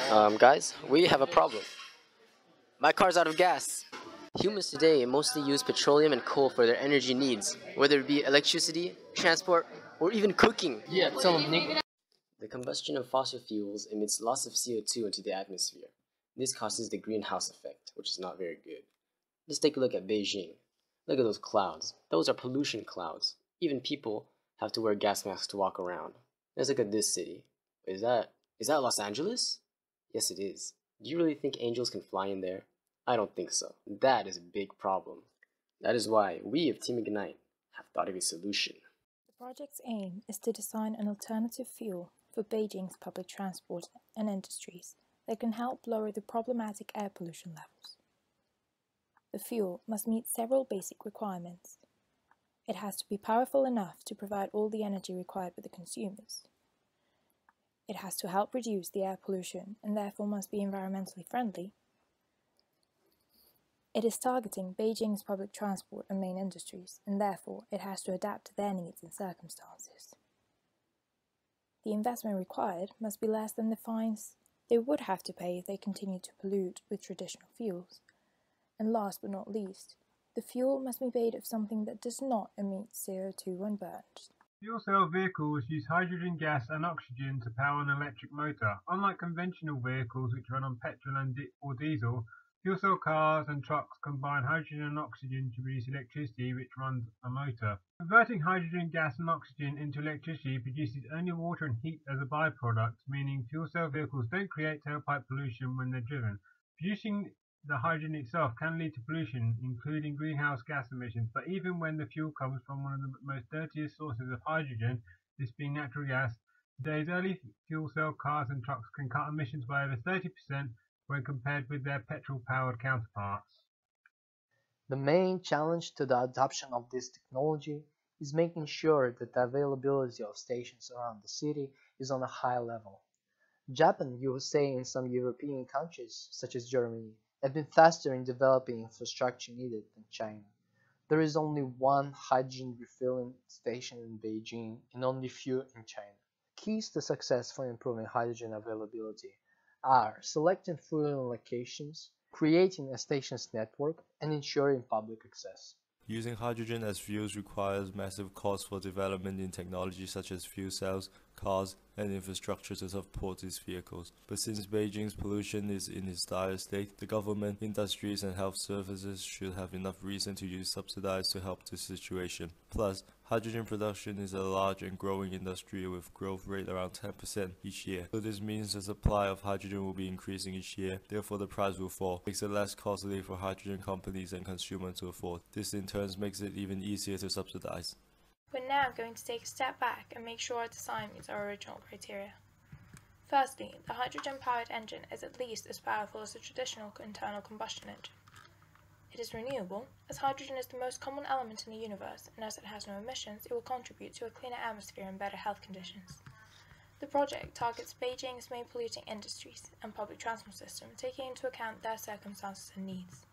Guys, we have a problem. My car's out of gas. Humans today mostly use petroleum and coal for their energy needs, whether it be electricity, transport, or even cooking. Yeah, tell him, Nick. The combustion of fossil fuels emits lots of CO2 into the atmosphere. This causes the greenhouse effect, which is not very good. Let's take a look at Beijing. Look at those clouds. Those are pollution clouds. Even people have to wear gas masks to walk around. Let's look at this city. Is that Los Angeles? Yes, it is. Do you really think angels can fly in there? I don't think so. That is a big problem. That is why we of Team Ignite have thought of a solution. The project's aim is to design an alternative fuel for Beijing's public transport and industries that can help lower the problematic air pollution levels. The fuel must meet several basic requirements. It has to be powerful enough to provide all the energy required by the consumers. It has to help reduce the air pollution and therefore must be environmentally friendly. It is targeting Beijing's public transport and main industries, and therefore it has to adapt to their needs and circumstances. The investment required must be less than the fines they would have to pay if they continue to pollute with traditional fuels. And last but not least, the fuel must be made of something that does not emit CO2 when burned. Fuel cell vehicles use hydrogen gas and oxygen to power an electric motor. Unlike conventional vehicles which run on petrol or diesel, fuel cell cars and trucks combine hydrogen and oxygen to produce electricity which runs a motor. Converting hydrogen gas and oxygen into electricity produces only water and heat as a byproduct, meaning fuel cell vehicles don't create tailpipe pollution when they're driven. Producing the hydrogen itself can lead to pollution, including greenhouse gas emissions, but even when the fuel comes from one of the most dirtiest sources of hydrogen, this being natural gas, today's early fuel cell cars and trucks can cut emissions by over 30% when compared with their petrol-powered counterparts. The main challenge to the adoption of this technology is making sure that the availability of stations around the city is on a high level. Japan, USA, and some European countries, such as Germany, have been faster in developing infrastructure needed than China. There is only one hydrogen refilling station in Beijing and only few in China. Keys to success for improving hydrogen availability are selecting fueling locations, creating a stations network, and ensuring public access. Using hydrogen as fuels requires massive costs for development in technology such as fuel cells, cars, and infrastructure to support these vehicles. But since Beijing's pollution is in its dire state, the government, industries, and health services should have enough reason to use subsidies to help this situation. Plus, hydrogen production is a large and growing industry with growth rate around 10% each year. So this means the supply of hydrogen will be increasing each year, therefore the price will fall, makes it less costly for hydrogen companies and consumers to afford. This in turn makes it even easier to subsidize. We're now going to take a step back and make sure our design meets our original criteria. Firstly, the hydrogen-powered engine is at least as powerful as a traditional internal combustion engine. It is renewable, as hydrogen is the most common element in the universe, and as it has no emissions, it will contribute to a cleaner atmosphere and better health conditions. The project targets Beijing's main polluting industries and public transport system, taking into account their circumstances and needs.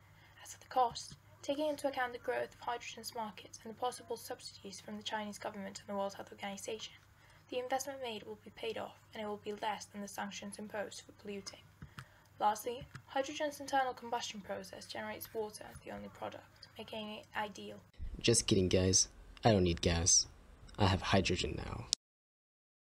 As for the cost, taking into account the growth of hydrogen's markets and the possible subsidies from the Chinese government and the World Health Organization, the investment made will be paid off and it will be less than the sanctions imposed for polluting. Lastly, hydrogen's internal combustion process generates water as the only product, making it ideal. Just kidding, guys. I don't need gas. I have hydrogen now.